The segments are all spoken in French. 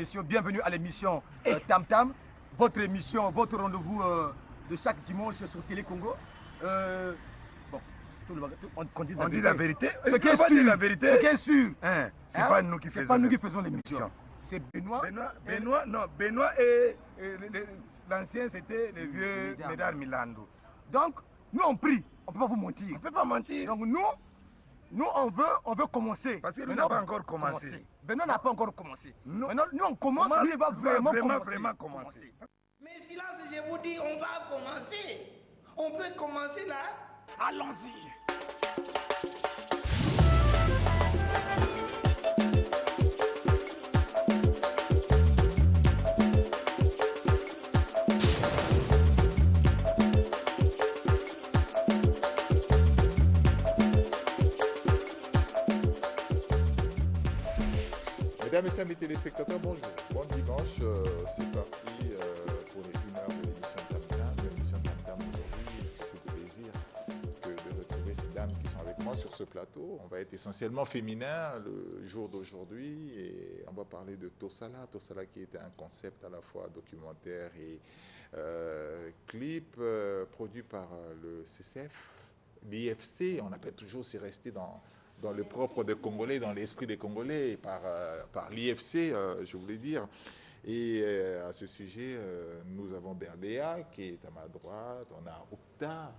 messieurs, bienvenue à l'émission Tam Tam, votre émission, votre rendez-vous de chaque dimanche sur Télé Congo. On dit la vérité. Ce qui est sûr, la vérité. Ce qui est sûr. C'est pas nous qui faisons l'émission. C'est Benoît. Benoît et l'ancien, c'était les vieux Médard Milando. Donc, nous on prie, on ne peut pas vous mentir. On ne peut pas mentir. Donc nous on veut commencer. Parce que nous n'avons pas encore commencé. Benoît n'a pas encore commencé. Maintenant, nous on commence, lui il va vraiment commencer. Mais silence, je vous dis, on va commencer. On peut commencer là. Allons-y. Mesdames et messieurs, mes téléspectateurs, bonjour. Bon dimanche, c'est parti pour les 1 heure de l'émission Tam Tam. L'émission Tam Tam aujourd'hui, c'est beaucoup de plaisir de retrouver ces dames qui sont avec moi sur ce plateau. On va être essentiellement féminin le jour d'aujourd'hui et on va parler de Tosala. Tosala qui était un concept à la fois documentaire et clip produit par le CCF, l'IFC. On appelle toujours, c'est resté dans le propre des Congolais, dans l'esprit des Congolais, par l'IFC, je voulais dire. Et à ce sujet, nous avons Berdéa, qui est à ma droite, on a Oupta.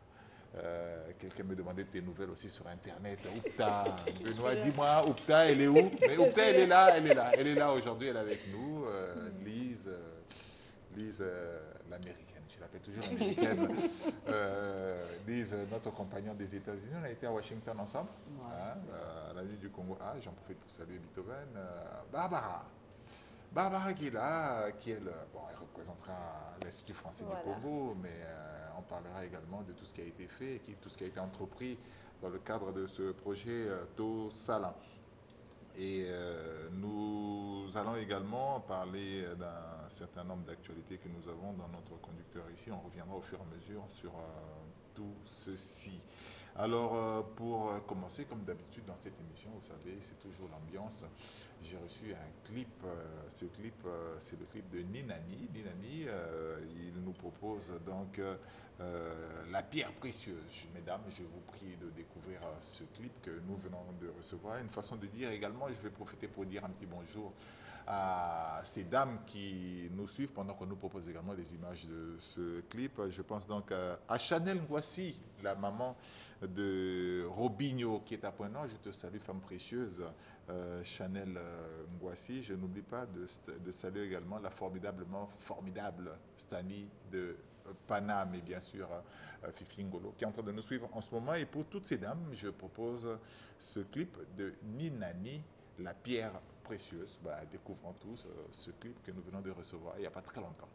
Quelqu'un me demandait tes nouvelles aussi sur Internet. Oupta, Benoît, dis-moi, Oupta, elle est où? Mais Oupta, elle est là aujourd'hui, elle est avec nous. Lise, l'américaine. Je l'appelle toujours américaine. Lise, notre compagnon des États-Unis, on a été à Washington ensemble, à la ville du Congo. J'en profite pour saluer Beethoven. Barbara qui est là, elle représentera l'Institut français du Congo, mais on parlera également de tout ce qui a été fait, tout ce qui a été entrepris dans le cadre de ce projet Tosala. Et nous allons également parler d'un certain nombre d'actualités que nous avons dans notre conducteur ici. On reviendra au fur et à mesure sur tout ceci. Alors, pour commencer, comme d'habitude dans cette émission, vous savez, c'est toujours l'ambiance. J'ai reçu un clip. Ce clip, c'est le clip de Ninani. Ninani, il nous propose donc La pierre précieuse. Mesdames, je vous prie de découvrir ce clip que nous venons de recevoir. Une façon de dire également, je vais profiter pour dire un petit bonjour à ces dames qui nous suivent pendant qu'on nous propose également les images de ce clip. Je pense donc à Chanel Ngwassi, la maman de Robinho qui est à Pointe-Noire. Je te salue, femme précieuse, Chanel Ngwassi. Je n'oublie pas de saluer également la formidablement formidable Stani de Paname et bien sûr Fifi Ngolo qui est en train de nous suivre en ce moment. Et pour toutes ces dames, je propose ce clip de Ninani, La pierre précieuse. Découvrons tous ce clip que nous venons de recevoir il n'y a pas très longtemps.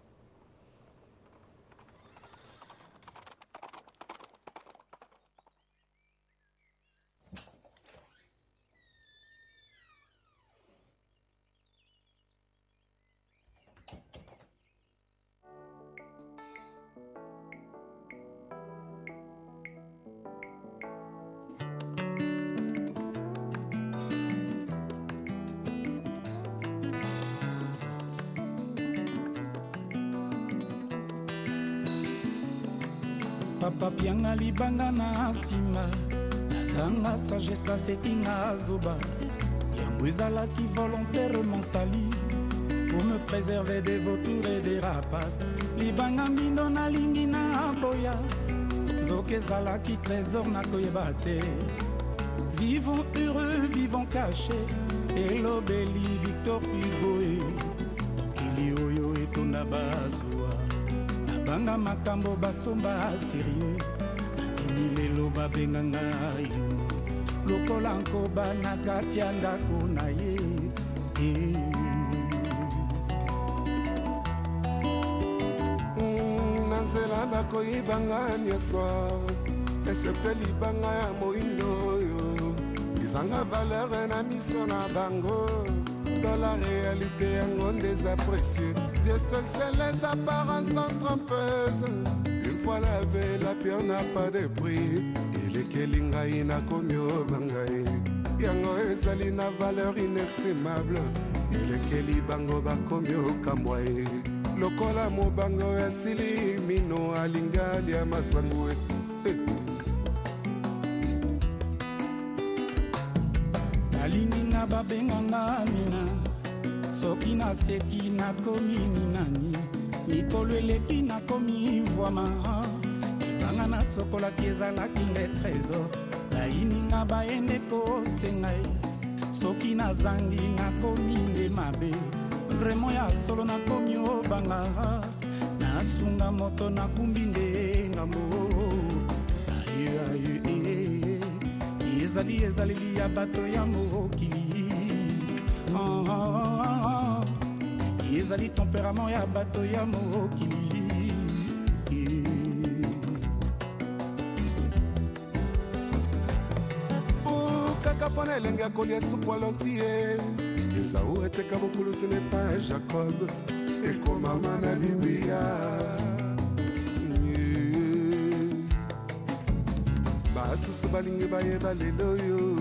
Papa pianga libanga na nsima nazanga sagesse basetinga azoba yango ezalaki volontairement sali pour me préserver des vautours et des rapaces libanga mbindo nalingi na boya zoka ezalaki trésor nakoyeba te vivons heureux, vivons cachés elobeli Victor Hugo mokili oyo etonda bazwa banga makambo basomba sérieux ndimi lelo babenganga yo lokola nkoba na kati ya ndako na ye na nzela bakoyibanga nyonso excepte libanga ya moindo oyo ezanga valeur na miso na bango dans la réalité yango nde eza précieux. Dieu seul sait les apparences sont trompeuses. Une fois lavé, la pierre n'a pas de prix. Elekeli ngai nakomi oba ngai yango ezali na valeur inestimable. elekeli bango bakomi okambwa ye lokola mobango ya sili mino alinga alia masango nalinginga babenganga nina soki naseki nakomi ninani mikolo eleki nakomi vwama ebanga nasokolaki ezalaki nde trésor nayininga bayende kosenga ye soki nazangi nakomi nde mabe vraimen ya solo nakomi obanga nasunga moto nakumbi nde ngambo ezaleli ya bato ya mokili ezali tempérament ya bato ya mokili kaka mpona elenge ya kolia supu alonti ye ezau eteka mokulu tene pa jacob ekomama na biblia basusu balingi bayeba lelo oyo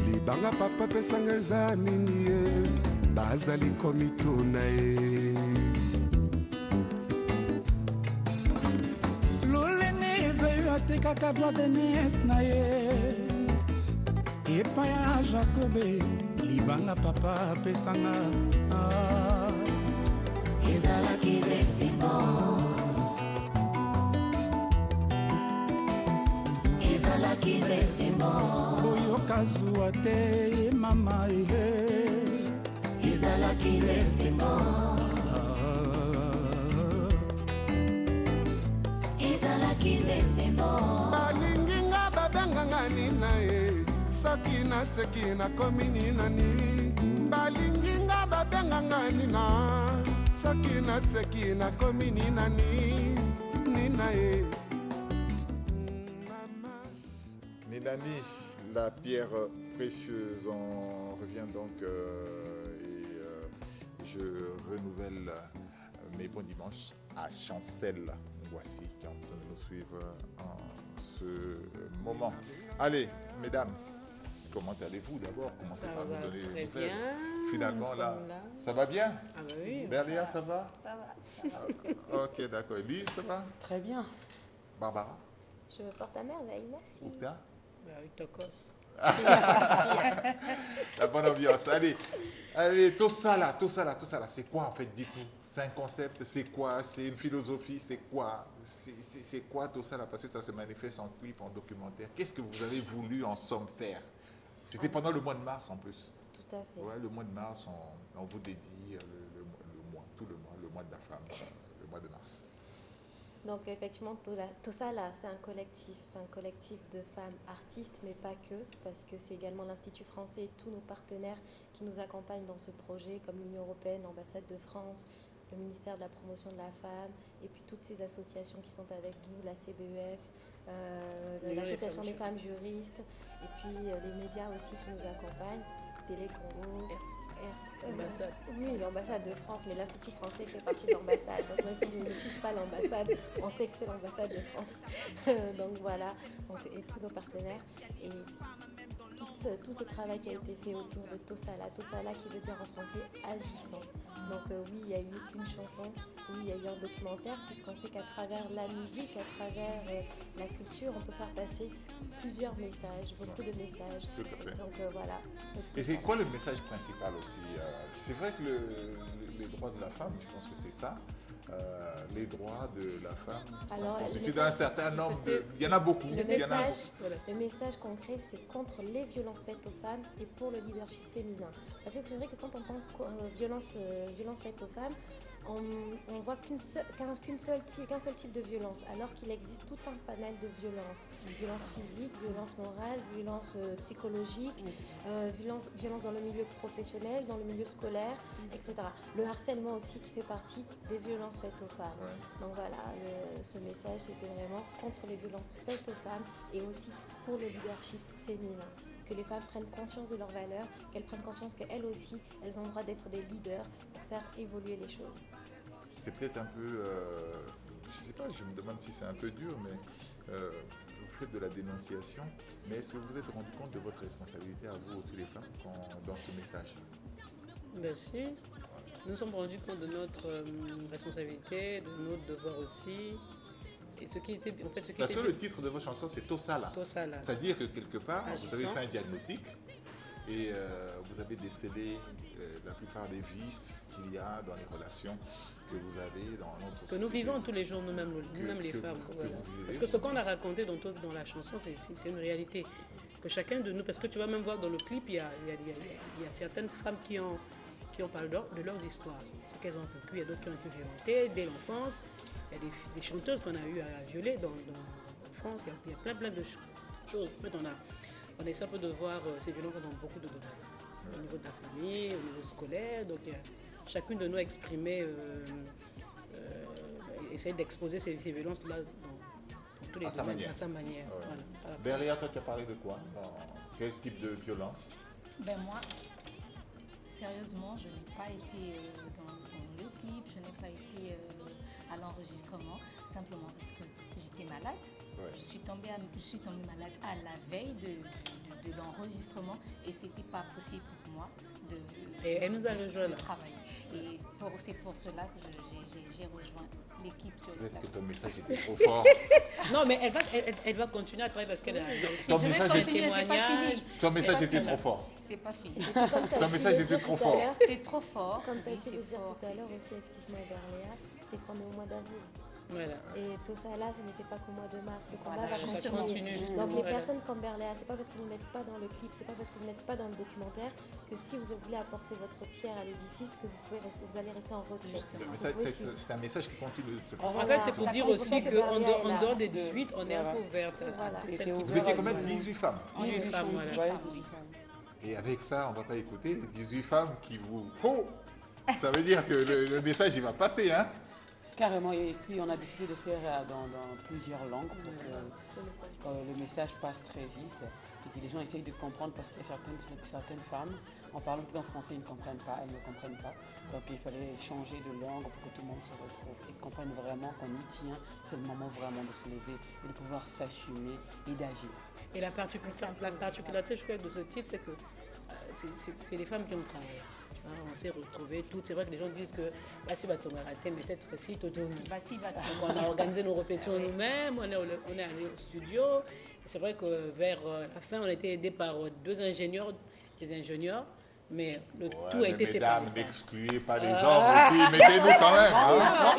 libanga papa pesanga eza nini ye bazali komituna ye lolenge eza yo atekaka droit de niese na ye epai ya jacobe libanga papa apesanga ezalaki lesingo ezalaki lesingo oyoka zuwa te mama ezalaki lesingo ezalaki lesingo balinginga babenganga nina ye soki naseki nakomi ninani balinginga babenganga nina soki naseki nakomi ninani nina ye Ninani, la pierre précieuse, on revient donc je renouvelle mes bons dimanches à Chancel. Voici qui est en train de nous suivre en ce moment. Allez, mesdames, comment allez-vous d'abord? Commencez par nous donner des nouvelles. Finalement, là, ça va bien? Ah bah oui. Berlia, ça va? Ça va. Ok, d'accord. Elise, ça va? Très bien. Barbara? Je me porte à merveille, merci. Oukta? Bah oui, tocos. La bonne ambiance. Allez, tout ça là, c'est quoi en fait, dites-nous? C'est un concept, c'est quoi? C'est une philosophie, c'est quoi? C'est quoi tout ça là? Parce que ça se manifeste en clip, en documentaire. Qu'est-ce que vous avez voulu en somme faire? C'était pendant le mois de mars en plus. Tout à fait. Ouais, le mois de mars, on vous dédie tout le mois de la femme, le mois de mars. Donc effectivement, tout ça là, c'est un collectif de femmes artistes, mais pas que, parce que c'est également l'Institut français et tous nos partenaires qui nous accompagnent dans ce projet, comme l'Union européenne, l'ambassade de France, le ministère de la promotion de la femme, et puis toutes ces associations qui sont avec nous, la CBEF, l'association des femmes juristes, et puis les médias aussi qui nous accompagnent, Télé Congo. L'ambassade. Oui, l'ambassade de France, mais l'Institut français fait partie de l'ambassade. Donc même si je ne cite pas l'ambassade, on sait que c'est l'ambassade de France. Donc voilà, et tous nos partenaires. Et tout ce travail qui a été fait autour de Tosala qui veut dire en français agissant. Donc oui, il y a eu une chanson, oui, il y a eu un documentaire, puisqu'on sait qu'à travers la musique, à travers la culture, on peut faire passer plusieurs messages, beaucoup de messages. Tout à fait. Donc voilà. Et c'est quoi le message principal aussi? C'est vrai que les droits de la femme, je pense que c'est ça. Les droits de la femme sont constitués d'un certain nombre de... Il y en a beaucoup. Le message concret, c'est contre les violences faites aux femmes et pour le leadership féminin. Parce que c'est vrai que quand on pense violence faites aux femmes, on voit qu'un seul type de violence, alors qu'il existe tout un panel de violences. Violence physique, violence morale, violence psychologique, violence dans le milieu professionnel, dans le milieu scolaire, etc. Le harcèlement aussi qui fait partie des violences faites aux femmes. Ouais. Donc voilà, ce message c'était vraiment contre les violences faites aux femmes et aussi pour le leadership féminin. Que les femmes prennent conscience de leurs valeurs, qu'elles prennent conscience qu'elles aussi, elles ont le droit d'être des leaders pour faire évoluer les choses. C'est peut-être un peu, je ne sais pas, je me demande si c'est un peu dur, mais vous faites de la dénonciation, mais est-ce que vous vous êtes rendu compte de votre responsabilité à vous aussi les femmes dans ce message? Merci. Nous nous sommes rendus compte de notre responsabilité, de notre devoir aussi. Et ce qui était, en fait, Parce que le titre de votre chanson, c'est Tosala. Tosala. C'est-à-dire que quelque part, Agissant. vous avez fait un diagnostic et vous avez décelé la plupart des vices qu'il y a dans les relations que vous avez dans notre société. Que nous vivons tous les jours, nous-mêmes les femmes. Voilà. Parce que ce qu'on a raconté dans la chanson, c'est une réalité. Que chacun de nous, parce que tu vas même voir dans le clip, il y a certaines femmes qui ont parlé de leurs histoires, ce qu'elles ont vécu. Il y a d'autres qui ont été violentées dès l'enfance. Il y a des chanteuses qu'on a eu à violer dans l'enfance. Il y a plein de choses. En fait, on essaie un peu de voir ces violences dans beaucoup de domaines. Au niveau de la famille, au niveau scolaire. Donc, chacune de nous a exprimé, essayer d'exposer ces violences-là dans tous les domaines, à sa manière. Ouais. Voilà. Béréa, toi, tu as parlé de quoi? Quel type de violence? Moi, sérieusement, je n'ai pas été dans le clip, je n'ai pas été à l'enregistrement, simplement parce que j'étais malade. Ouais. Je suis tombée malade à la veille de l'enregistrement et c'était pas possible pour moi de travailler. Et c'est pour cela que j'ai rejoint l'équipe sur le plateau. Peut-être que ton message était trop fort. Non, mais elle va continuer à travailler parce qu'elle a aussi ton message témoignage. Ton message était trop fort. C'est pas fini. Ton message était trop fort. C'est trop fort. Comme tu as su le dire tout à l'heure aussi, excuse-moi Berléa, c'est qu'on est au mois d'avril. Voilà. Et tout ça là, ce n'était pas qu'au mois de mars. Le combat va continuer. Donc les personnes comme Berléa, c'est pas parce que vous n'êtes pas dans le clip, c'est pas parce que vous n'êtes pas dans le documentaire que si vous voulez apporter votre pierre à l'édifice que vous allez rester en retrait. C'est un message qui continue. En fait, c'est pour dire aussi qu'en dehors des 18, on est un peu ouverte. Vous étiez quand même 18 femmes. 18 femmes, voilà. Et avec ça, on ne va pas écouter 18 femmes qui vous... Oh, ça veut dire que le message, il va passer, hein? Carrément, et puis on a décidé de faire dans plusieurs langues pour que le message passe très vite et que les gens essayent de comprendre parce qu'il y a certaines femmes, en parlant tout en français, ils ne comprennent pas, elles ne comprennent pas. Donc il fallait changer de langue pour que tout le monde se retrouve et comprenne vraiment qu'on y tient. C'est le moment vraiment de se lever et de pouvoir s'assumer et d'agir. Et la particularité, je crois, de ce titre, c'est que c'est les femmes qui ont travaillé. On s'est retrouvés toutes. C'est vrai que les gens disent que Bassi va tomber à la tête, mais cette fois-ci, on a organisé nos répétitions nous-mêmes, on est allé au studio. C'est vrai que vers la fin, on a été aidés par des ingénieurs, mais tout a été fait par les femmes. N'excluez pas les hommes aussi, mettez-nous quand même.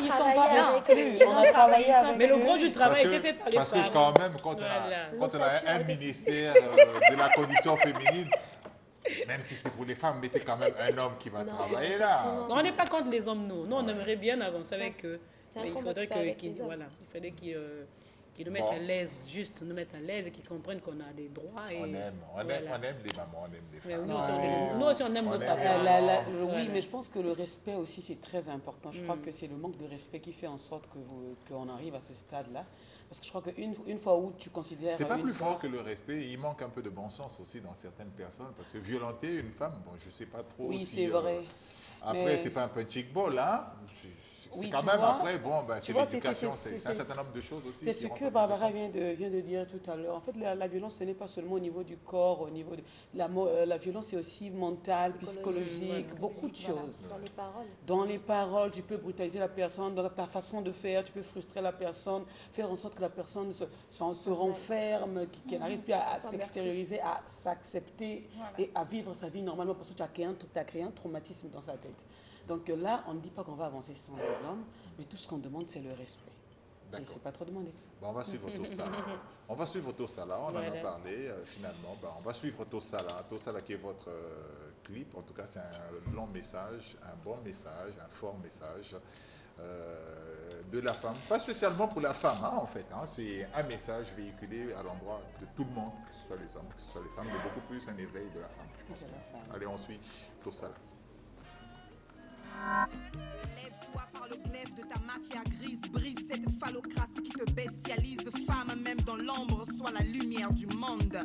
Ils ne sont pas exclus. On a travaillé avec. Mais le gros du travail a été fait par les femmes. Parce que quand même, quand on a un ministère de la condition féminine, même si c'est pour les femmes, mettez quand même un homme qui va travailler là. Non, on n'est pas contre les hommes, nous. Nous, on aimerait bien avancer avec eux. Mais il faudrait qu'ils nous mettent à l'aise, juste nous mettre à l'aise et qu'ils comprennent qu'on a des droits. Et on aime les mamans, on aime les femmes. Nous aussi, on aime nos papas. Oui, mais je pense que le respect aussi, c'est très important. Je crois que c'est le manque de respect qui fait en sorte qu'on arrive à ce stade-là. Parce que je crois qu'une fois où tu considères... C'est pas plus fort que le respect, il manque un peu de bon sens aussi dans certaines personnes, parce que violenter une femme, bon, je sais pas trop oui, si... c'est vrai. Après, c'est pas un punching ball, hein. C'est quand même, après, bon, c'est l'éducation, c'est un certain nombre de choses aussi. C'est ce que Barbara vient de dire tout à l'heure. En fait, la violence, ce n'est pas seulement au niveau du corps, au niveau de... La violence, c'est aussi mentale, psychologique, beaucoup de choses. Dans les paroles. Dans les paroles, tu peux brutaliser la personne, dans ta façon de faire, tu peux frustrer la personne, faire en sorte que la personne se renferme, qu'elle n'arrive plus à s'extérioriser, à s'accepter et à vivre sa vie normalement parce que tu as créé un traumatisme dans sa tête. Donc là, on ne dit pas qu'on va avancer sans les hommes, mais tout ce qu'on demande, c'est le respect. Et c'est pas trop demandé. On va suivre Tosala. On va suivre Tosala, on en a parlé finalement. On va suivre Tosala. Tosala qui est votre clip. En tout cas, c'est un long message, un bon message, un fort message de la femme. Pas spécialement pour la femme, en fait. C'est un message véhiculé à l'endroit de tout le monde, que ce soit les hommes, que ce soit les femmes, mais beaucoup plus un éveil de la femme, je pense. Allez, on suit Tosala. Lève-toi par le glaive de ta matière grise, brise cette phallocratie qui te bestialise. Femme, même dans l'ombre, sois la lumière du monde.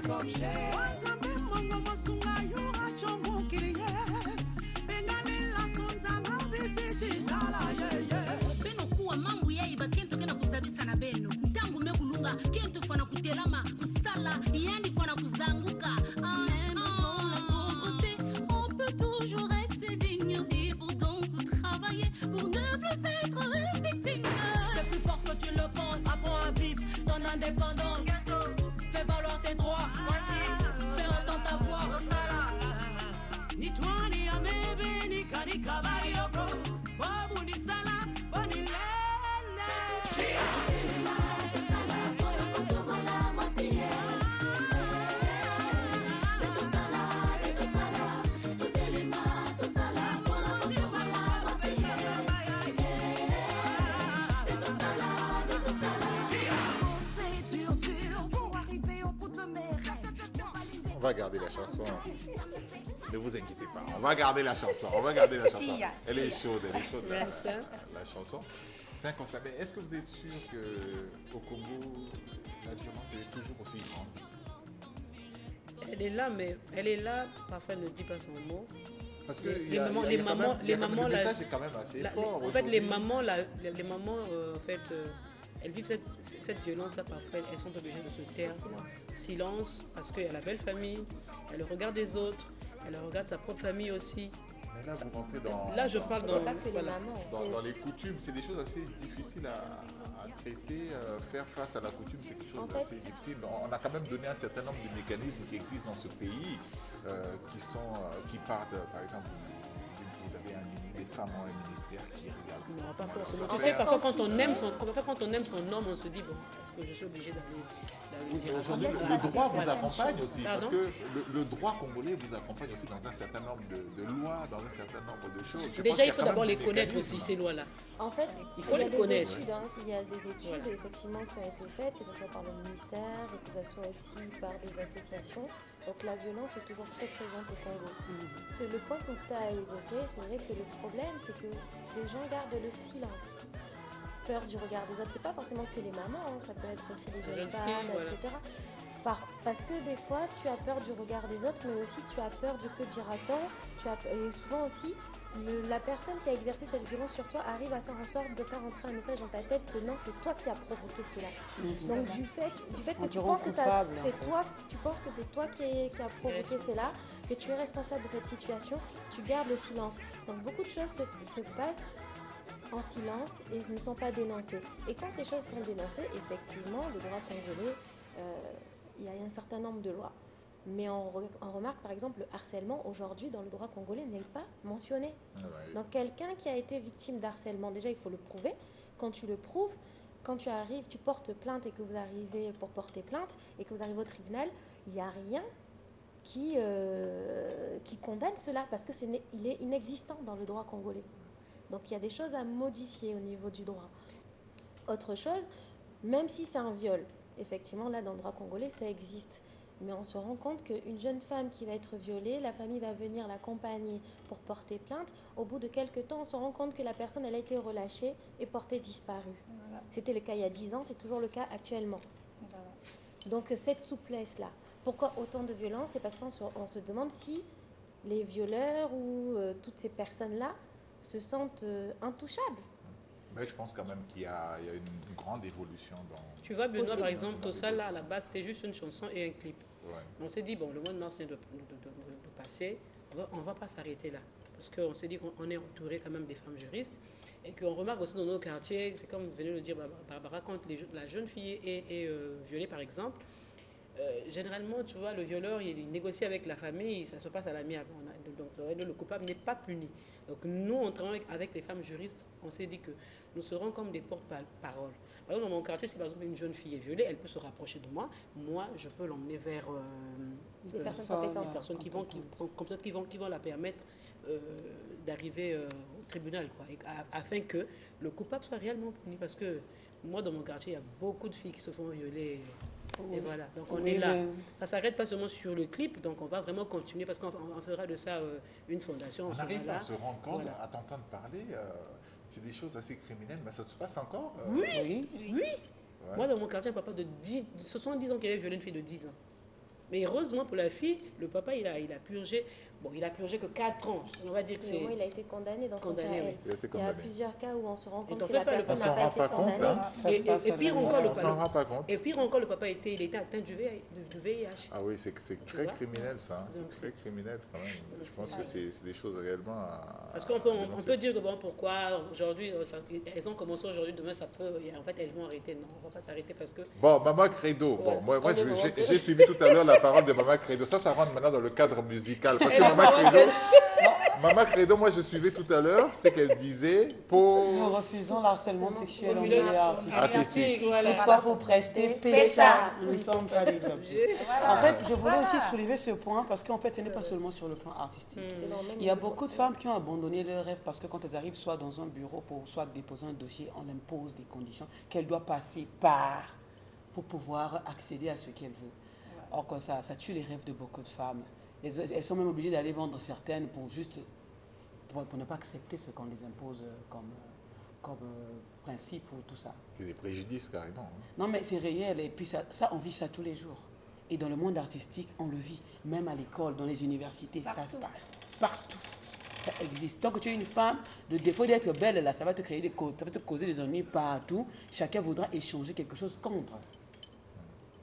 des objets. Kuwa mambo yaiba kento kena kusabisa na beno ntangu mekulunga kento fana kutelama kusala yandi fana kuzanguka la pauvreté on peut toujours rester digne il faut donc travailler pour ne plus être victime. C'est plus fort que tu le penses, apprends à vivre ton indépendance, fais valoir tes droits, fais entendre ta voix. Ni toi ni amebe ni kani kabayoko babu ni sala bani lele. On va garder la chanson. Ne vous inquiétez pas. On va garder la chanson. On va garder la chanson. Elle est chaude, la chanson. C'est un constat. Mais est-ce que vous êtes sûr qu'au Congo, la violence est toujours aussi grande? Elle est là, mais elle est là. Parfois, elle ne dit pas son mot. Parce que les mamans, le message est quand même assez fort. En fait, les mamans, en fait, elles vivent cette violence-là. Parfois, elles sont obligées de se taire. Silence, parce qu'il y a la belle famille. Elle regarde les autres. Elle regarde sa propre famille aussi. Mais là, vous rentrez dans... Là, je parle dans... Dans les coutumes, c'est des choses assez difficiles à traiter. Faire face à la coutume, c'est quelque chose d'assez difficile. On a quand même donné un certain nombre de mécanismes qui existent dans ce pays, qui partent, par exemple, vous avez des femmes ont un ministère qui regarde... Non, pas forcément. Tu sais, parfois, quand on aime son homme, on se dit, bon, est-ce que je suis obligée d'aller... Aujourd'hui, le droit vous accompagne aussi, parce que le droit congolais vous accompagne aussi dans un certain nombre de lois, dans un certain nombre de choses. Déjà, il faut d'abord les connaître aussi, ces lois-là. En fait, il faut les connaître. Il y a des études effectivement qui ont été faites, que ce soit par le ministère, et que ce soit aussi par des associations. Donc la violence est toujours très présente au Congo. Le point que tu as évoqué, c'est vrai que le problème, c'est que les gens gardent le silence. Peur du regard des autres, c'est pas forcément que les mamans, ça peut être aussi les jeunes femmes, etc. Parce que des fois, tu as peur du regard des autres, mais aussi tu as peur du que dira-t-on. Et souvent aussi, la personne qui a exercé cette violence sur toi arrive à faire en sorte de faire entrer un message dans ta tête que non, c'est toi qui as provoqué cela. Donc du fait que tu penses que c'est toi, tu penses que c'est toi qui a provoqué cela, que tu es responsable de cette situation, tu gardes le silence. Donc beaucoup de choses se passent en silence et ne sont pas dénoncées. Et quand ces choses sont dénoncées, effectivement, le droit congolais, il y a un certain nombre de lois. Mais on remarque par exemple le harcèlement aujourd'hui dans le droit congolais n'est pas mentionné. Donc quelqu'un qui a été victime d'harcèlement, déjà il faut le prouver. Quand tu le prouves, quand tu arrives, tu portes plainte et que vous arrivez pour porter plainte et que vous arrivez au tribunal, il n'y a rien qui condamne cela parce que il est inexistant dans le droit congolais. Donc il y a des choses à modifier au niveau du droit. Autre chose, même si c'est un viol, effectivement là dans le droit congolais ça existe. Mais on se rend compte qu'une jeune femme qui va être violée, la famille va venir l'accompagner pour porter plainte. Au bout de quelques temps, on se rend compte que la personne elle a été relâchée et portée disparue. Voilà. C'était le cas il y a 10 ans, c'est toujours le cas actuellement. Voilà. Donc cette souplesse-là. Pourquoi autant de violence? C'est parce qu'on se demande si les violeurs ou toutes ces personnes-là se sentent intouchables. Mais je pense quand même qu'il y a une grande évolution dans... Tu vois, Benoît, par exemple, Tosa, là, à la base, c'était juste une chanson et un clip. Ouais. On s'est dit, bon, le mois de mars vient de passer, on ne va pas s'arrêter là. Parce qu'on s'est dit qu'on est entouré quand même des femmes juristes et qu'on remarque aussi dans nos quartiers, c'est comme vous venez de le dire, Barbara, quand la jeune fille est violée, par exemple, généralement, tu vois, le violeur, il négocie avec la famille, ça se passe à l'amiable. Donc, le coupable n'est pas puni. Donc, nous, on travaille avec les femmes juristes. On s'est dit que nous serons comme des porte-paroles. Par exemple, dans mon quartier, si par exemple une jeune fille est violée, elle peut se rapprocher de moi. Moi, je peux l'emmener vers des personnes compétentes. Personnes qui vont la permettre d'arriver au tribunal, quoi, afin que le coupable soit réellement puni. Parce que moi, dans mon quartier, il y a beaucoup de filles qui se font violer. Et voilà, donc on est là. Ça ne s'arrête pas seulement sur le clip, donc on va vraiment continuer parce qu'on fera de ça une fondation. On arrive à se rendre compte, à t'entendre parler, c'est des choses assez criminelles, mais ça se passe encore Oui. Ouais. Moi, dans mon quartier, un papa de 70 ans qui avait violé une fille de 10 ans. Mais heureusement pour la fille, le papa, il a purgé. Bon, il a purgé que 4 ans. On va dire que c'est... il a été condamné dans son cas. Oui. Il y a plusieurs cas où on se rend compte en que fait, la personne n'a pas été condamnée. Et pire encore, le papa il était atteint du VIH. Ah oui, c'est très criminel ça. C'est très criminel quand même. Je pense que c'est des choses réellement Parce qu'on peut dire que bon, pourquoi aujourd'hui, elles ont commencé aujourd'hui, demain ça peut... En fait, elles vont arrêter. Non, on ne va pas s'arrêter parce que... Bon, Maman Credo. Bon, moi j'ai suivi tout à l'heure la parole de Maman Credo. Ça rentre maintenant dans le cadre musical. Parce que Maman Credo, moi je suivais tout à l'heure ce qu'elle disait pour... Nous refusons l'harcèlement sexuel en milieu artistique. Toutefois, pour prester PESA, nous ne sommes pas des objets. En fait, je voulais aussi soulever ce point parce qu'en fait, ce n'est pas seulement sur le plan artistique. Il y a beaucoup de femmes qui ont abandonné leur rêve parce que quand elles arrivent soit dans un bureau pour soit déposer un dossier, on impose des conditions qu'elles doivent passer par pour pouvoir accéder à ce qu'elles veulent. Or, comme ça tue les rêves de beaucoup de femmes. Elles sont même obligées d'aller vendre certaines pour ne pas accepter ce qu'on les impose comme principe ou tout ça. C'est des préjudices carrément. Non mais c'est réel et puis ça on vit ça tous les jours. Et dans le monde artistique, on le vit. Même à l'école, dans les universités, ça se passe. Partout. Ça existe. Tant que tu es une femme, le défaut d'être belle, là, ça va te causer des ennuis partout. Chacun voudra échanger quelque chose contre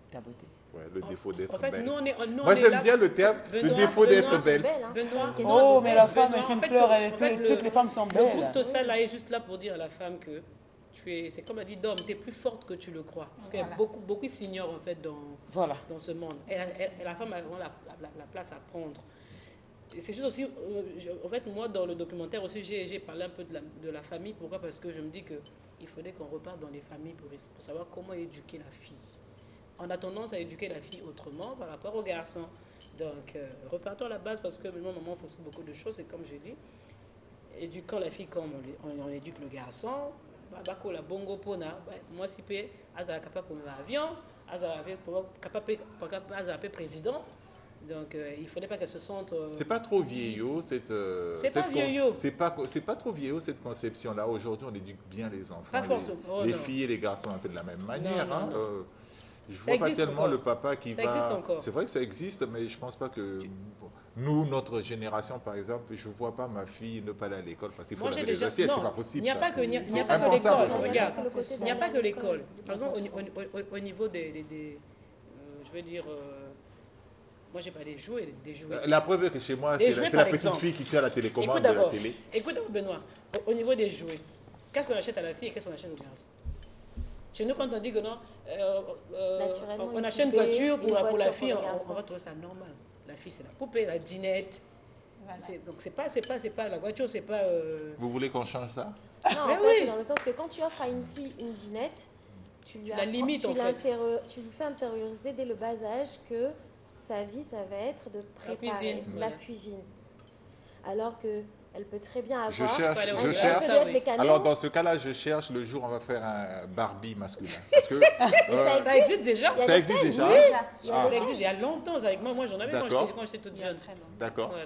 ta beauté. Ouais, le défaut d'être belle. Moi, j'aime bien le terme, le défaut d'être belle. Oh, mais la femme est une fleur, toutes les femmes sont belles. Le groupe Tossal là est juste là pour dire à la femme que c'est comme a dit Dom, tu es plus forte que tu le crois. Parce qu'il y a beaucoup s'ignorent en fait dans ce monde. Et la femme a vraiment la place à prendre. C'est juste aussi, en fait, moi, dans le documentaire aussi, j'ai parlé un peu de la famille. Pourquoi? Parce que je me dis qu'il faudrait qu'on reparte dans les familles pour savoir comment éduquer la fille. On a tendance à éduquer la fille autrement par rapport aux garçons. Donc, repartons à la base parce que maintenant, maman, on fait aussi beaucoup de choses. Et comme j'ai dit, éduquant la fille comme on éduque le garçon, bako la bongo pona, moi si pe, azala capable pour l'avion, azala capable président. Donc, il ne faudrait pas qu'elle se sente... C'est pas trop vieillot, c'est pas trop vieillot, cette conception-là. Aujourd'hui, on éduque bien les enfants. Pas forcément. Les filles et les garçons un peu de la même manière. Je ne vois pas tellement encore le papa qui ça existe encore. C'est vrai que ça existe, mais je ne pense pas que... Nous, notre génération, par exemple, je ne vois pas ma fille ne pas aller à l'école parce qu'il faut laver les assiettes, c'est pas possible. Il n'y a pas que l'école, regarde. Il n'y a pas que l'école. Par exemple, au niveau des je veux dire... Moi, j'ai pas des jouets. La preuve est que chez moi, c'est la petite fille qui tient la télécommande de la télé. Écoute, Benoît, au niveau des jouets, qu'est-ce qu'on achète à la fille et qu'est-ce qu'on achète aux garçons? Chez nous, quand on dit que non, on achète une voiture pour la fille, on va trouver ça normal. La fille, c'est la poupée, la dinette. Voilà. Donc, c'est pas la voiture, c'est pas... Vous voulez qu'on change ça? Non, en fait, c'est dans le sens que quand tu offres à une fille une dinette, tu lui fais intérioriser dès le bas âge que sa vie, ça va être de préparer la cuisine. Alors qu'elle peut très bien avoir... Je cherche. Alors, dans ce cas-là, je cherche le jour où on va faire un Barbie masculin. Parce que, ça existe déjà. Ça existe déjà. Oui, ça existe il y a longtemps. Avec moi, j'en avais quand j'étais toute jeune. D'accord. Voilà.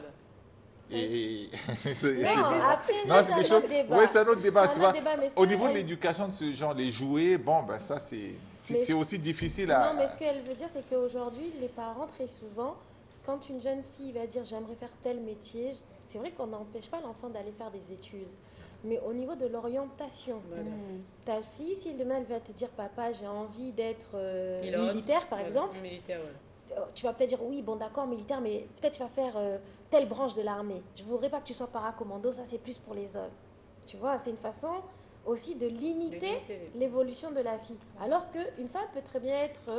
Et c'est des choses. Oui, c'est un autre débat. Tu vois. Au niveau de elle... l'éducation de ce genre, les jouets, bon, ben ça c'est aussi difficile à. Non, mais ce qu'elle veut dire, c'est qu'aujourd'hui, les parents très souvent, quand une jeune fille va dire j'aimerais faire tel métier, c'est vrai qu'on n'empêche pas l'enfant d'aller faire des études. Mais au niveau de l'orientation, ta fille, si demain elle va te dire papa, j'ai envie d'être militaire par exemple. Militaire, tu vas peut-être dire oui, bon d'accord, militaire, mais peut-être tu vas faire telle branche de l'armée. Je ne voudrais pas que tu sois paracommando, ça c'est plus pour les hommes. Tu vois, c'est une façon aussi de limiter l'évolution de la fille. Alors qu'une femme peut très bien être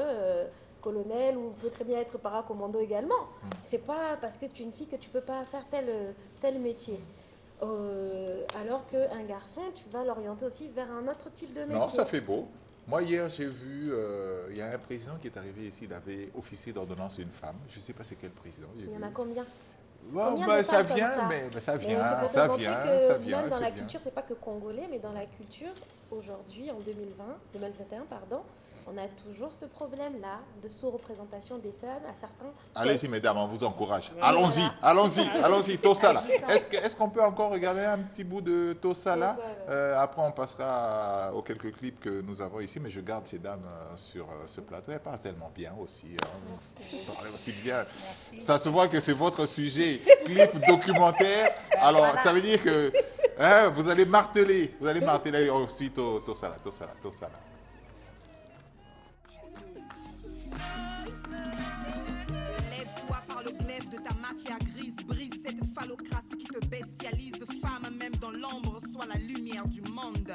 colonel ou peut très bien être paracommando également. C'est pas parce que tu es une fille que tu ne peux pas faire tel métier. Alors qu'un garçon, tu vas l'orienter aussi vers un autre type de métier. Non, ça fait beau. Moi, hier, j'ai vu, il y a un président qui est arrivé ici, il avait officié d'ordonnance une femme. Je ne sais pas c'est quel président. Il y en a combien? Ça vient, mais ça vient. Même dans la culture, c'est pas que congolais, mais dans la culture, aujourd'hui, en 2021, on a toujours ce problème-là de sous-représentation des femmes à certains... Allez-y, mesdames, on vous encourage. Allons-y, Tosala. Est-ce qu'on peut encore regarder un petit bout de Tosala? Après, on passera aux quelques clips que nous avons ici, mais je garde ces dames sur ce plateau. Elles parlent tellement bien aussi. Elles parlent aussi bien. Merci. Ça se voit que c'est votre sujet, clip documentaire. Alors, ça veut dire que vous allez marteler ensuite Tosala. Lève-toi par le glaive de ta matière grise, brise cette phallocratie qui te bestialise. Femme, même dans l'ombre, sois la lumière du monde.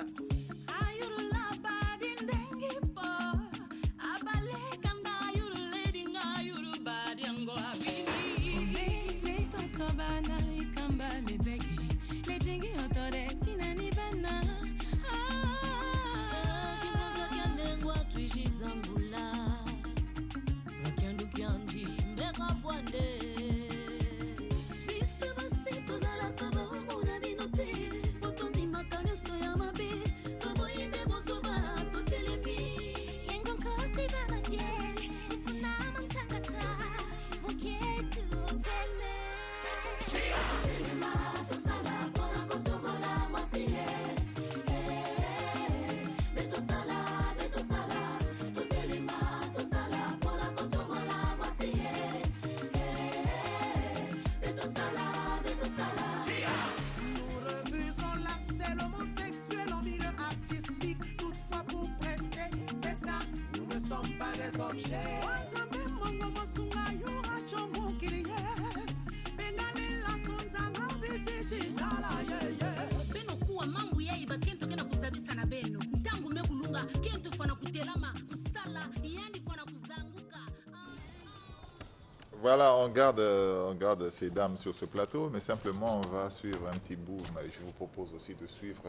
Voilà, on garde ces dames sur ce plateau, mais simplement on va suivre un petit bout. Je vous propose aussi de suivre,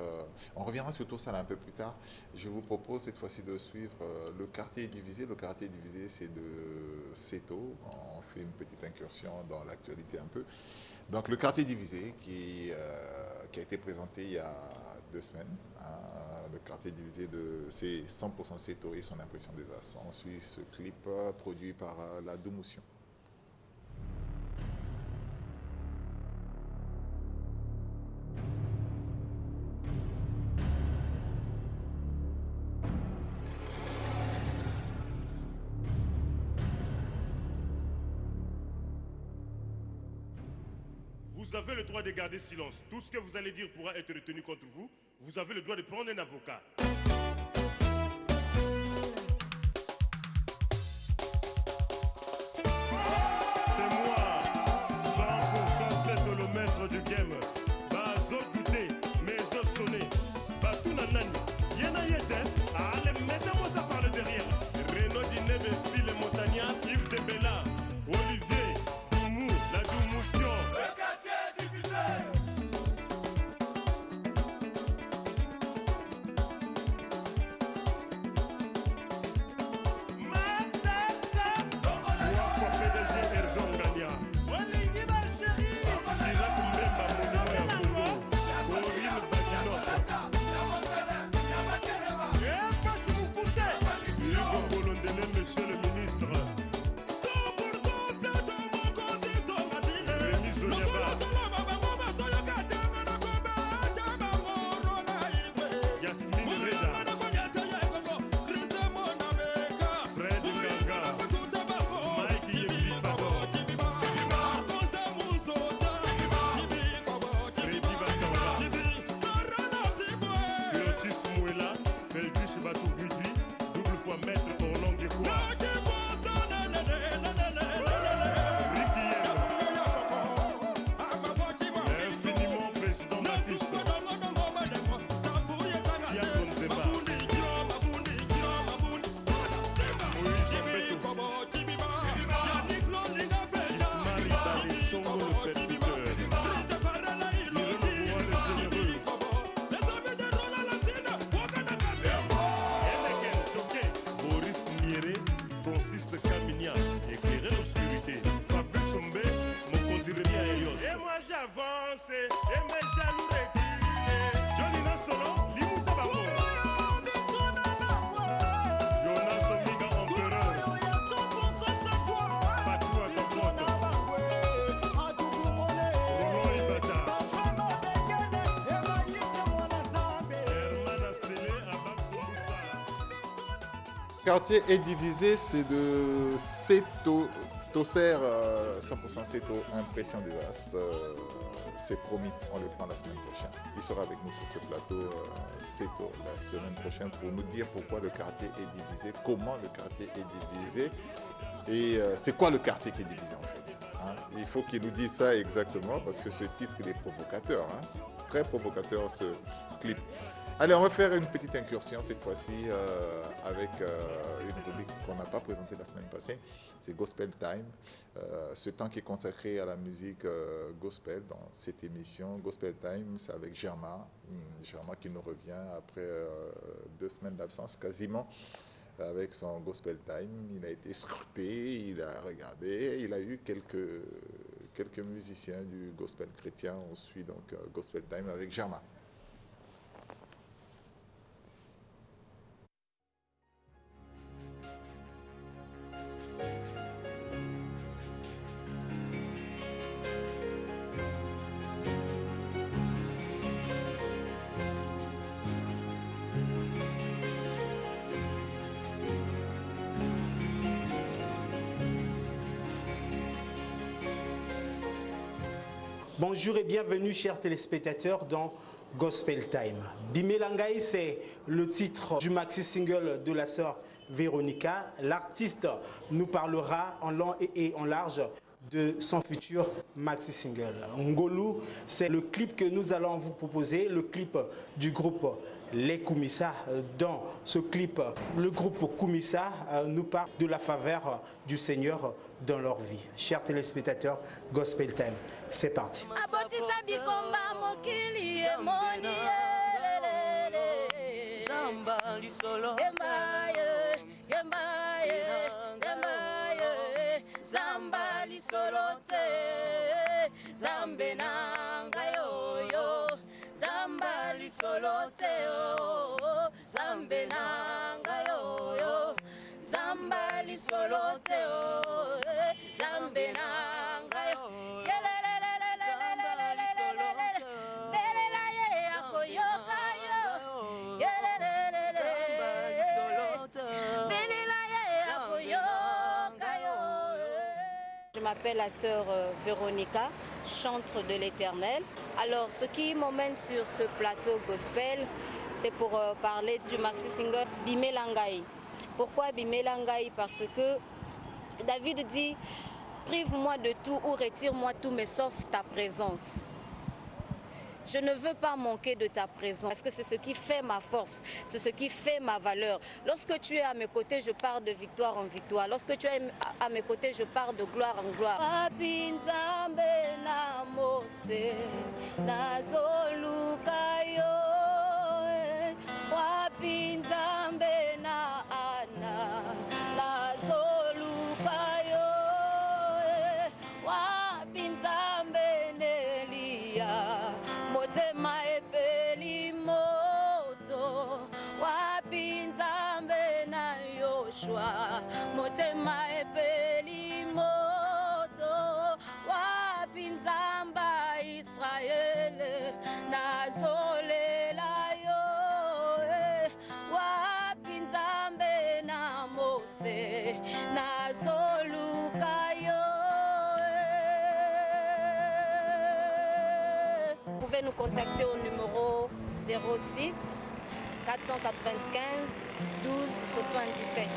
on reviendra sur tout ça là un peu plus tard. Je vous propose cette fois-ci de suivre le quartier divisé. Le quartier divisé, c'est de Seto. On fait une petite incursion dans l'actualité un peu. Donc le quartier divisé qui a été présenté il y a 2 semaines. Le quartier divisé, c'est 100% Seto et son impression des As. On suit ce clip produit par la Doumotion. Vous avez le droit de garder silence. Tout ce que vous allez dire pourra être retenu contre vous. Vous avez le droit de prendre un avocat. C'est moi, 100% c'est le maître du game. Bazo goûté, mais os sonné. Batou nanani, yena yete. Allez, mettez-moi ça par le derrière. Renaud Dinebe, Phil Montagna, Yves de Bella, Olivier, Doumou, la Doumotion. Jonas quartier est divisé, c'est de Seto, Tosser, 100% Seto, Impression des As. C'est promis, on le prend la semaine prochaine. Il sera avec nous sur ce plateau, Seto, la semaine prochaine, pour nous dire pourquoi le quartier est divisé, comment le quartier est divisé, et c'est quoi le quartier qui est divisé en fait. Hein. Il faut qu'il nous dise ça exactement, parce que ce titre, il est provocateur, hein. Très provocateur ce clip. Allez, on va faire une petite incursion cette fois-ci avec une rubrique qu'on n'a pas présentée la semaine passée. C'est Gospel Time. Ce temps qui est consacré à la musique gospel dans cette émission. Gospel Time, c'est avec Germain. Germain qui nous revient après 2 semaines d'absence quasiment avec son Gospel Time. Il a été scruté, il a regardé, il a eu quelques musiciens du gospel chrétien. On suit donc Gospel Time avec Germain. Bonjour et bienvenue chers téléspectateurs dans Gospel Time. Bimelangai, c'est le titre du maxi single de la sœur Véronica. L'artiste nous parlera en long et en large de son futur maxi single. Ngolu, c'est le clip que nous allons vous proposer, le clip du groupe Les Koumissa. Dans ce clip, le groupe Koumissa nous parle de la faveur du Seigneur dans leur vie. Chers téléspectateurs, Gospel Time, c'est parti. Je m'appelle la sœur Véronica, chantre de l'Éternel. Alors, ce qui m'emmène sur ce plateau gospel, c'est pour parler du maxi single Bimelangai. Pourquoi Bimelangai? Parce que David dit « Prive-moi de tout ou retire-moi tout, mais sauf ta présence ». Je ne veux pas manquer de ta présence parce que c'est ce qui fait ma force, c'est ce qui fait ma valeur. Lorsque tu es à mes côtés, je pars de victoire en victoire. Lorsque tu es à mes côtés, je pars de gloire en gloire. Motema epeli moto wapinzamba Israel nazolela yo wapinzambe na Mose nazoluka yo. Vous pouvez nous contacter au numéro 06 495 12 77.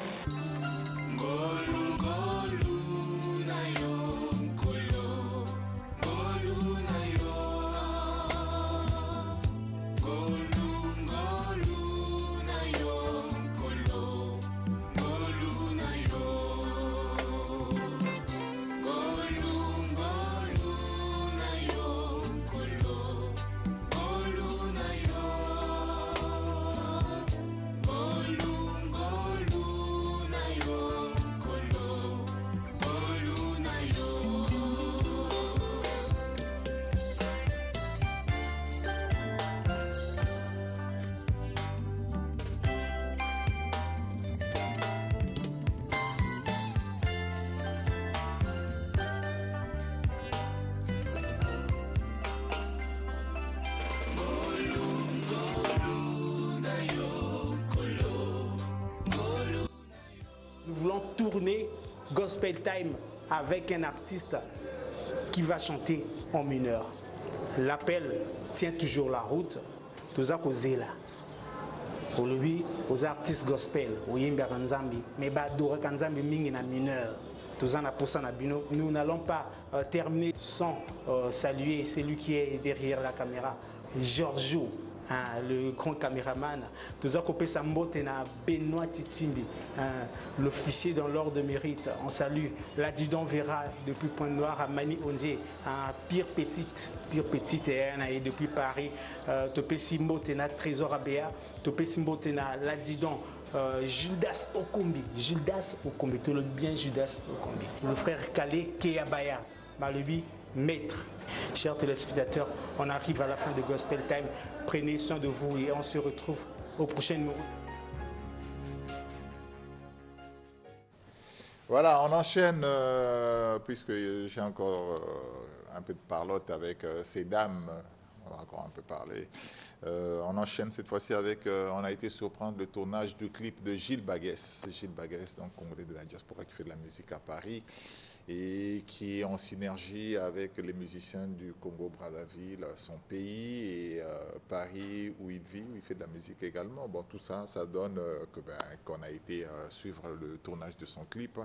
retourner Gospel Time avec un artiste qui va chanter en mineur. L'appel tient toujours la route. Tout ça causé là. Pour lui, aux artistes gospel, aux yimba kanzambi, mais badora kanzambi mingi na mineur. Tout ça na pour ça na bino. Nous n'allons pas terminer sans saluer celui qui est derrière la caméra, Giorgio. Le grand caméraman, tout ça copé Sambote na Benoît Titimbi, l'officier dans l'ordre de mérite. On salue l'adjudant Vera depuis Pointe-Noire à Mani Ondie, Pire Petite et depuis Paris. Topé Simbote na Trésor Abéa, Topé Simbote na l'adjudant Judas Okombi, tout le bien Judas Okombi. Le frère Kalé Keabaya, Malubi maître. Chers téléspectateurs, on arrive à la fin de Gospel Time. Prenez soin de vous et on se retrouve au prochain numéro. Voilà, on enchaîne, puisque j'ai encore un peu de parlotte avec ces dames, on va encore un peu parler. On enchaîne cette fois-ci avec, on a été surprendre le tournage du clip de Gilles Baguès. Gilles Baguès, donc congolais de la diaspora qui fait de la musique à Paris et qui est en synergie avec les musiciens du Congo-Brazzaville, son pays, et Paris où il vit, où il fait de la musique également. Bon, tout ça, ça donne qu'on a été suivre le tournage de son clip.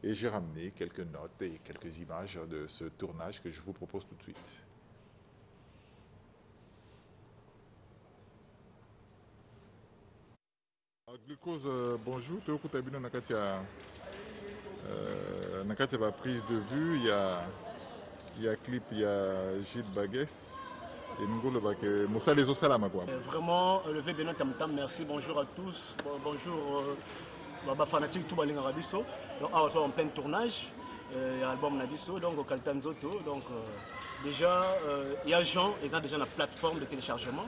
Et j'ai ramené quelques notes et quelques images de ce tournage que je vous propose tout de suite. Glucose, bonjour. Tu as ma prise de vue, il y a clip, il y a Gilles Baguès et Ngolo Baké. Moussa les Osalama quoi. Vraiment, levé Benoît Tamtam, merci, bonjour à tous. Bonjour, Baba Fanatique, tout Baling Arabiso. Donc, on est en plein tournage, album Nabiso, donc au Kaltanzoto. Donc, déjà, il y a Jean, ils ont déjà la plateforme de téléchargement.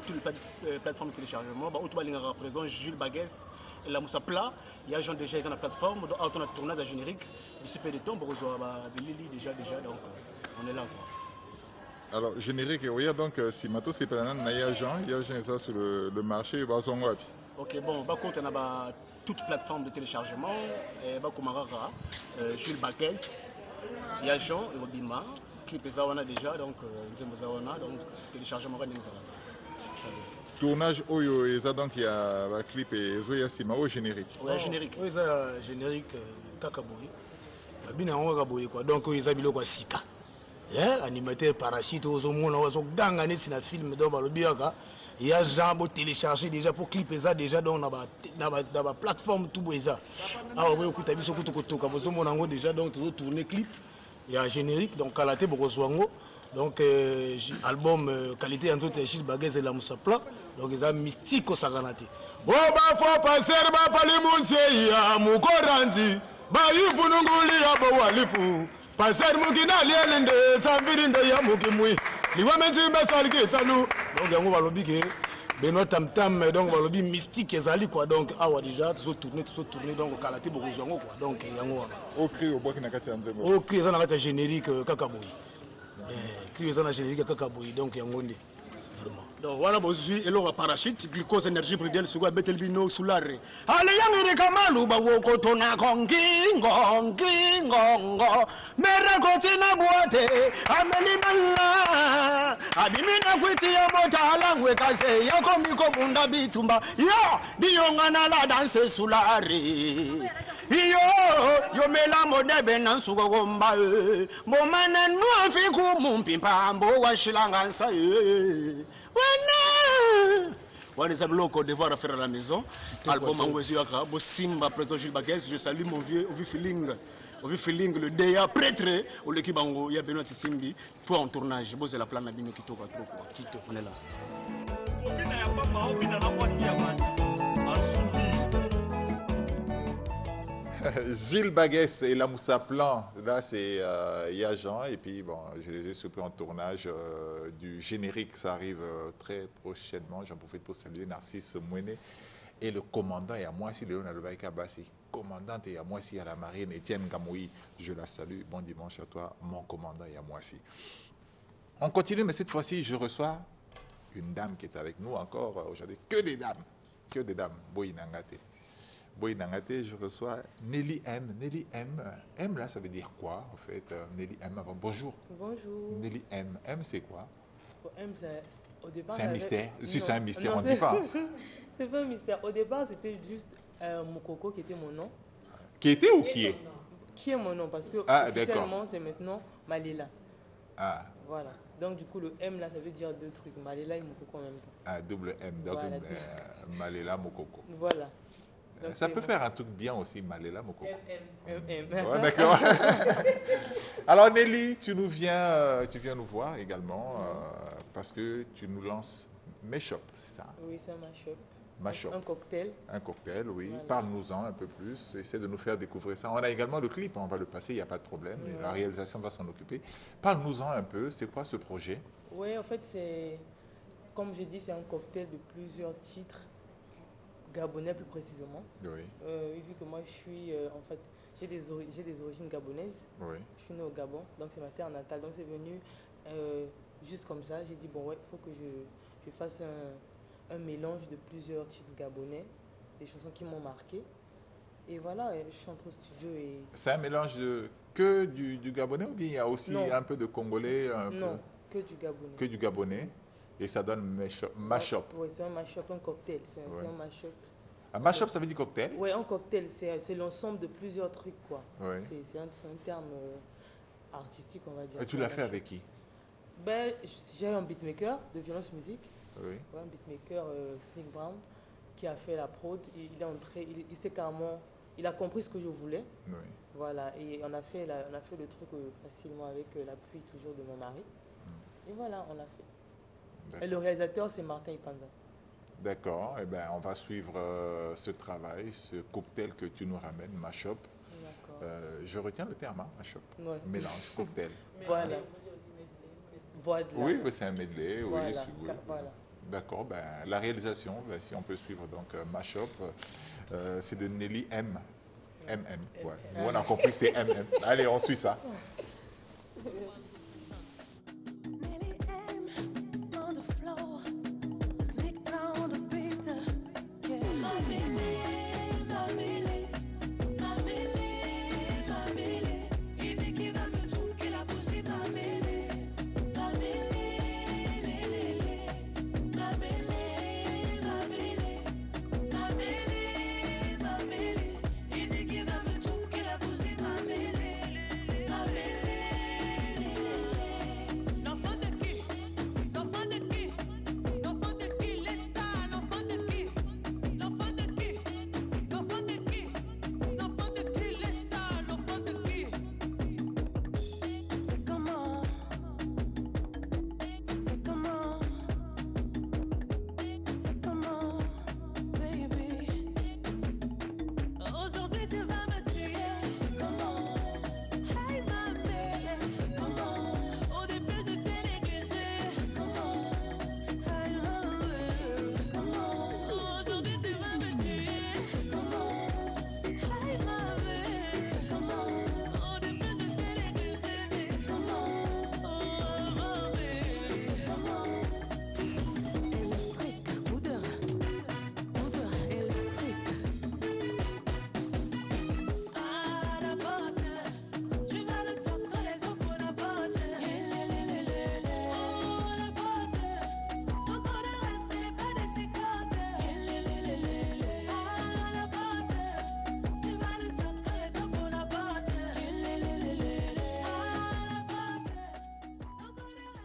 Toutes les plateformes de téléchargement. Tout Baling représente Gilles Baguès. La Moussa Plat, il y a gens déjà ils ont la plateforme, donc on a tournage à générique, d'ici peu de temps, on reçoit Lili déjà, donc on est là. Quoi. Alors, générique, oui, donc si Mato c'est plein, il y a gens ça sur le marché, ils vont ok, bon, quand on a toute plateforme de téléchargement, Jules Baguès, il y a Jean et Obima, clip Zawana déjà, donc téléchargement, tournage Oyo et ça donc il y a un clip et Zoya Sima au générique. Ouais, générique. Oui, ça générique Kakaboy. Babina on va boy quoi. Donc ils habillent quoi Sika. Animateur parachute aux hommes on va gangane sur notre film donc balobiaka. Il y a Jean pour télécharger déjà pour clip ça déjà donc dans la plateforme tout ça. Ah ouais écoute abiso kuto ka bozo monango déjà donc tu tourner clip. Il y a générique donc Kalaté Bokoswango. Donc album qualité en tout Gilles Baguès et la Moussa Plat. Donc ils ont mystique au Saganati. Oh bah faut passer bah pali munse ya mukoranzi bah yifununguli ya bawalifu passer mugina lielende sambirindo ya mukimwi liwa menzi basalike salu donc yango balobi ke Benoît Tamtam donc balobi mystique ezali quoi donc awa déjà tout tourner donc Kalaté Bokoswango quoi donc yango au cri au bois qui na kati ya nzembo au cri ça na kati ya générique Kakaboy cri ça na générique Kakaboy donc yango ndi vraiment. Donc voilà, bozui elora parachute glucose énergie brigade sugo betelbino sulare ale yangire kamalu bawoko tona kongingo mera kotina boate amelimala abimina kwiti ya motala ngwe kase yako miko bunda bitumba yo diyongana la danse sulare yo mela modebe nansugo gomba momana nuafiku mumpimpa mbo washilanga sa on est à Côte d'Ivoire à faire à la maison. Album Angwesiaka, Simba, présent Gilles Baguès. Je salue mon vieux Feeling, le DA prêtre, ou l'équipe Ango, il y a Benoît Simbi, toi en tournage. Bon, c'est la plan Nabino qui toque trop. On est là. Gilles Baguès et la Moussa Plan, là c'est il y a Jean et puis bon, je les ai surpris en tournage du générique, ça arrive très prochainement. J'en profite pour saluer Narcisse Mouene et le commandant et à moi aussi Léon Alobaïka Bassi, commandante et à moi aussi à la marine Etienne Gamoui, je la salue. Bon dimanche à toi, mon commandant et à moi aussi. On continue, mais cette fois-ci je reçois une dame qui est avec nous encore aujourd'hui, que des dames, Boy Nangate. Boy Nangate, je reçois Nelly M. Nelly M. M, là, ça veut dire quoi, en fait? Nelly M, avant. Bonjour. Bonjour. Nelly M. M, c'est quoi? M, au départ... C'est un mystère. Si c'est un mystère, on ne dit pas. C'est pas un mystère. Au départ, c'était juste Mokoko qui était mon nom. Qui était ou qui est? Qui est mon nom, parce que officiellement, c'est maintenant Malela. Ah. Voilà. Donc, du coup, le M, là, ça veut dire deux trucs. Malela et Mokoko en même temps. Ah, double M. Donc, voilà, Malela, Mokoko. Voilà. Donc, ça peut faire un truc bien aussi, Malela, Mokoko. M. Ouais, d'accord. Alors, Nelly, tu viens nous voir également parce que tu nous lances Mashup, c'est ça? Oui, c'est un Mashup. Mashup. Un cocktail. Un cocktail, oui. Voilà. Parle-nous-en un peu plus. Essaie de nous faire découvrir ça. On a également le clip, on va le passer, il n'y a pas de problème. Ouais. La réalisation va s'en occuper. Parle-nous-en un peu. C'est quoi ce projet? Oui, en fait, c'est, comme j'ai dit, c'est un cocktail de plusieurs titres gabonais plus précisément. Oui. Vu que moi, je suis, en fait, j'ai des origines gabonaises. Oui. Je suis né au Gabon, donc c'est ma terre natale. Donc c'est venu juste comme ça. J'ai dit, bon, ouais, il faut que je fasse un mélange de plusieurs titres gabonais, des chansons qui m'ont marqué. Et voilà, je suis entrée au studio et... C'est un mélange que du gabonais ou bien il y a aussi un peu de congolais? Non, que du gabonais. Que du gabonais. Et ça donne mashup. Oui, c'est un mashup, un cocktail. C'est un mashup. Un mashup, ça veut dire cocktail? Oui, un cocktail, c'est l'ensemble de plusieurs trucs, quoi. Oui. C'est un terme artistique, on va dire. Et tu l'as fait avec qui? Ben, j'ai un beatmaker de Violence Musique. Oui. Ouais, un beatmaker, Sneak Brown, qui a fait la prod. Il est entré, il s'est carrément, il a compris ce que je voulais. Oui. Voilà, et on a fait le truc facilement avec l'appui toujours de mon mari. Et voilà, on l'a fait. Et le réalisateur, c'est Martin Ipanza. D'accord, eh ben, on va suivre ce travail, ce cocktail que tu nous ramènes, Mashup. Je retiens le terme, hein, Mashup. Ouais. Mélange, cocktail. Voilà. Voilà. Oui, c'est un medley. Voilà. Oui, voilà. D'accord, ben, la réalisation, ben, si on peut suivre donc Mashup, c'est de Nelly M. MM, ouais. Nous, on a compris que c'est MM. Allez, on suit ça.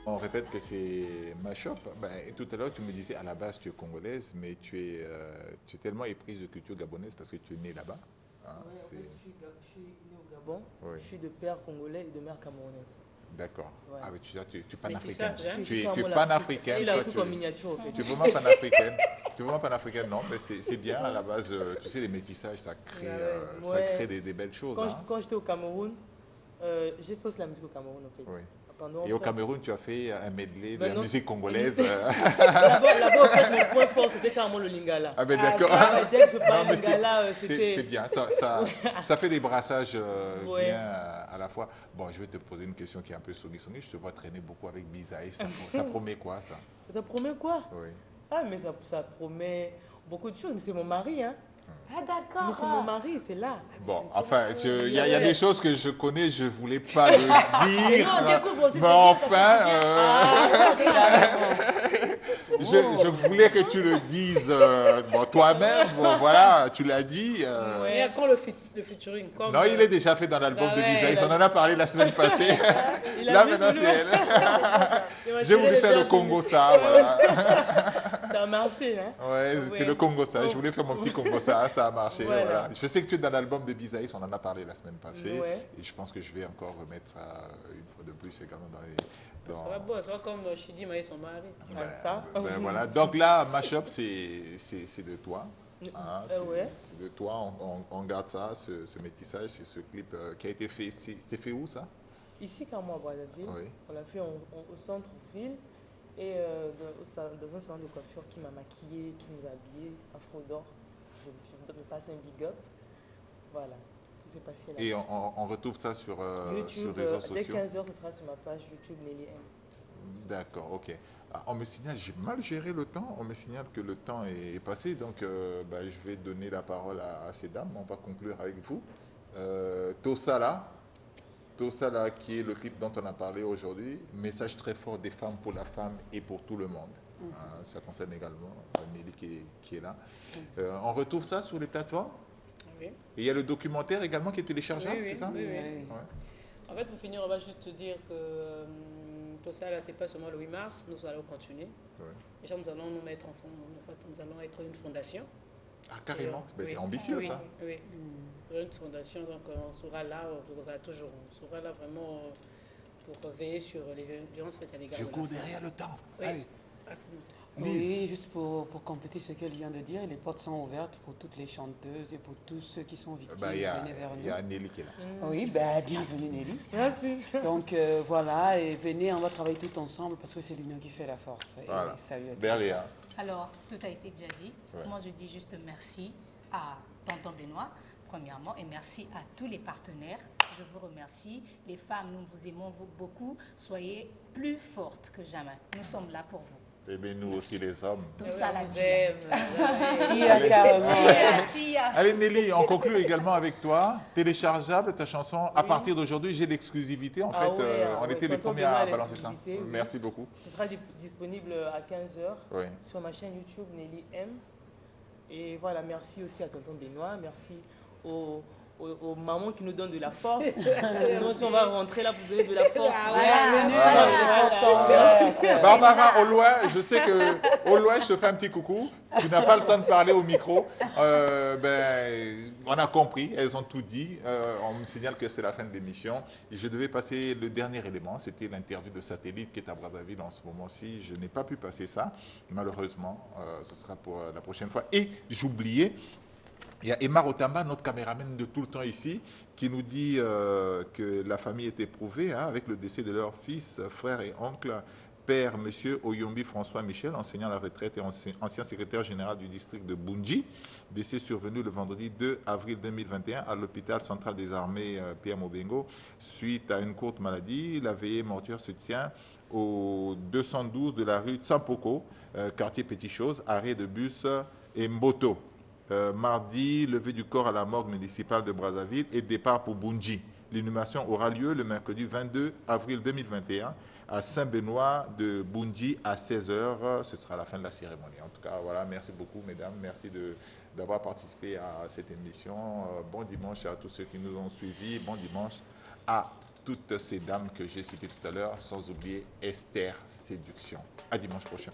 On répète que c'est Mashup. Ben, tout à l'heure, tu me disais à la base tu es congolaise, mais tu es tellement éprise de culture gabonaise parce que tu es née là-bas. Hein, ouais, en fait, je suis née au Gabon. Oui. Je suis de père congolais et de mère camerounaise. D'accord. Ouais. Ah, mais tu es panafricaine. Tu es panafricaine. Il a tout en miniature. Tu es vraiment panafricaine. Tu es vraiment panafricaine, non, mais c'est bien à la base. Tu sais, les métissages, ça crée des belles choses. Quand j'étais au Cameroun, j'ai fait aussi la musique au Cameroun, en fait. Oui. Et au Cameroun, tu as fait un medley de la musique congolaise. Là-bas, en fait, mon point fort, c'était carrément le lingala. Ah ben d'accord. Dès que je parlais lingala, c'était... C'est bien, ça fait des brassages bien à la fois. Bon, je vais te poser une question qui est un peu songy. Je te vois traîner beaucoup avec Bisaï. Ça promet quoi, ça? Ça promet quoi? Oui. Ah, mais ça promet beaucoup de choses. Mais c'est mon mari, hein. Ah d'accord. Mais c'est mon mari, c'est là. Bon, enfin, il y a des choses que je connais, je ne voulais pas le dire. On découvre aussi mais enfin, je voulais que tu le dises toi-même. Bon, voilà, tu l'as dit. Il y a quand le featuring comme, non, il est déjà fait dans l'album de Bisaïs. On en a parlé la semaine passée. Là, maintenant, c'est elle. J'ai voulu faire le Congo ça, voilà. Ça a marché, hein? Ouais, c'est le Congo ça. Je voulais faire mon petit Congo ça a marché. Voilà. Je sais que tu es dans l'album de Bisaïs, on en a parlé la semaine passée. Ouais. Et je pense que je vais encore remettre ça une fois de plus également dans les... Ça va beau, ça va comme Chidi Maï son mari. Voilà. Donc là, Mashup, c'est de toi. Hein, c'est de toi, on garde ça, ce métissage, c'est ce clip qui a été fait. C'était fait où ça? Ici, quand moi, à Brazzaville. Oui. On l'a fait au centre-ville et dans un salon de coiffure qui m'a maquillée, qui nous a habillés, Afro d'or. Je voudrais passer un big up. Voilà, tout s'est passé là. Et on retrouve ça sur YouTube, sur les réseaux sociaux. Dès 15h, ce sera sur ma page YouTube Nelly M. D'accord, ok. On me signale, j'ai mal géré le temps, on me signale que le temps est passé, donc je vais donner la parole à ces dames, on va conclure avec vous. Tosala, qui est le clip dont on a parlé aujourd'hui, message très fort des femmes pour la femme et pour tout le monde. Ça concerne également Nelly qui est là. On retrouve ça sur les plateformes? Oui. Et il y a le documentaire également qui est téléchargeable, c'est ça? Oui. Ouais. En fait, pour finir, on va juste te dire que tout ça, là, c'est pas seulement le 8 mars, nous allons continuer. Ouais. Déjà, nous allons nous mettre en fond, nous allons être une fondation. Ah, carrément, c'est ambitieux ça. Oui, une fondation, donc on sera là, on sera là vraiment pour veiller sur les violences faites à l'égard de la femme. Je cours derrière le temps. Oui. Allez. Oui, juste pour compléter ce qu'elle vient de dire, les portes sont ouvertes pour toutes les chanteuses et pour tous ceux qui sont victimes. Venez vers nous. Il y a Nelly qui est là. Oui, bienvenue Nelly. Merci. Donc voilà, et venez, on va travailler tout ensemble parce que c'est l'union qui fait la force. Voilà. Et salut à tous. Berléa. Alors, tout a été déjà dit. Ouais. Moi, je dis juste merci à Tonton Benoît, premièrement, et merci à tous les partenaires. Je vous remercie. Les femmes, nous vous aimons beaucoup. Soyez plus fortes que jamais. Nous sommes là pour vous. Et bien nous aussi les hommes. Tout ça la tia. Allez Nelly, on conclut également avec toi. Téléchargeable ta chanson. À partir d'aujourd'hui, j'ai l'exclusivité. En fait, on était les premiers à balancer ça. Oui. Merci beaucoup. Ce sera disponible à 15h sur ma chaîne YouTube Nelly M. Et voilà, merci aussi à Tonton Benoît. Merci aux mamans qui nous donnent de la force. Nous aussi, on va rentrer là pour donner de la force. Barbara, au loin, je sais que au loin, je te fais un petit coucou. Tu n'as pas le temps de parler au micro. On a compris, elles ont tout dit. On me signale que c'est la fin de l'émission. Et je devais passer le dernier élément, c'était l'interview de Satellite qui est à Brazzaville en ce moment-ci. Je n'ai pas pu passer ça, malheureusement. Ce sera pour la prochaine fois. Et j'oubliais, il y a Emma Rotamba, notre caméraman de tout le temps ici, qui nous dit que la famille est éprouvée avec le décès de leur fils, frère et oncle, père, M. Oyombi François Michel, enseignant à la retraite et ancien secrétaire général du district de Bunji. Décès survenu le vendredi 2 avril 2021 à l'hôpital central des armées Pierre Mobengo suite à une courte maladie. La veillée mortuaire se tient au 212 de la rue Tsampoko, quartier Petit-Chose, arrêt de bus et Mboto. Mardi, levée du corps à la morgue municipale de Brazzaville et départ pour Bunji. L'inhumation aura lieu le mercredi 22 avril 2021 à Saint-Benoît de Bunji à 16h. Ce sera la fin de la cérémonie. En tout cas, voilà, merci beaucoup, mesdames. Merci d'avoir participé à cette émission. Bon dimanche à tous ceux qui nous ont suivis. Bon dimanche à toutes ces dames que j'ai citées tout à l'heure, sans oublier Esther Séduction. À dimanche prochain.